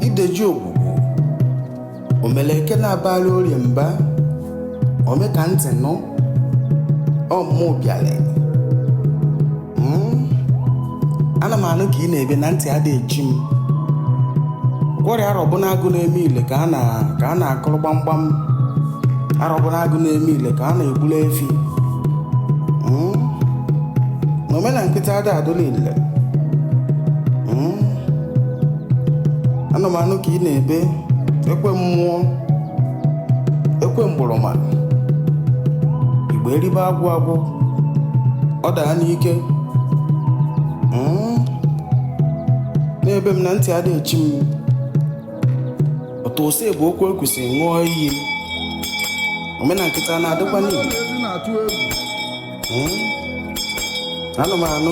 Ideji ogbugbo omeleke na-abali orie mba ome ka ntị nụ ọmụmụ bịale. Ana m anụ ka ị na-ebe na ntị adịghị echi m. Ọrịa arọbụna agụ na-eme ile ka a na-akụrụ gbamgbam. Arọbụna agụ na-eme ile ka a na-egbulu efi. Na omena nkịtị ada adụla ile. Ana m anụ ka ị na-ebe ekwe mmụọ, ekwe mgburuma, Igba eribe agwụ agwụ, Odaa n'ike. N'ebe m na ntị adịghị echi m. Otu ose bụ okwu ekwesịrị ṅụọ iyi. Omena nkịta na-adịkwa n'Igbo. Ana m anụ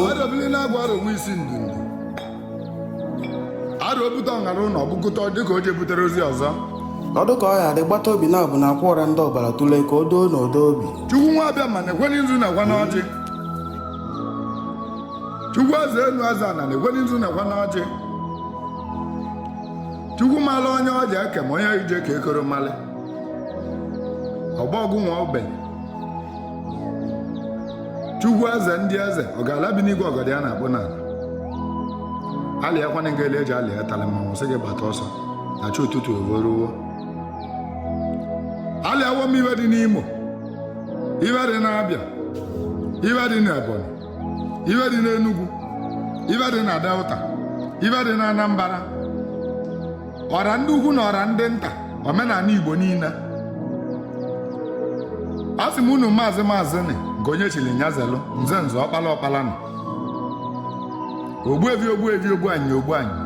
dịka o jebutere ozi ọzọ. Ọdụ ka ọ ya adị gbata obi na abụ na akwa ụra ndị ọbara tụle ka o doo n'odo obi. Chukwu nwa abịa ma na-ekwenye nzu na-ekwe n'ọjị. Chukwu eze enu aza na na-ekwenye nzu na-ekwe n'ọjị. Chukwu mala onye ọja eke ma onye ije ka ekoro mmalị. Ọgba ọgụ nwa ogbenye. Chukwu eze ndị eze ọ ga-ala bi n'igwe ọgọdị a na-akpụ n'ala. Alịa kwana nga ele eji alịa tala mmanwụ sị gị gbata ọsọ na chi ụtụtụ evoruwo. Alịawo m iwe dị n'Imo, iwe dị n'Abịa, iwe dị n'Ebonyi, iwe dị n'Enugu, iwe dị na Delta, iwe dị na Anambra. Ọra ndị ugwu na ọra ndị nta omenala Igbo niile. A sị m unu maazị ni nke onye chiri nyazelu nze ọkpala nọ. Ogbuevi ogbu anyị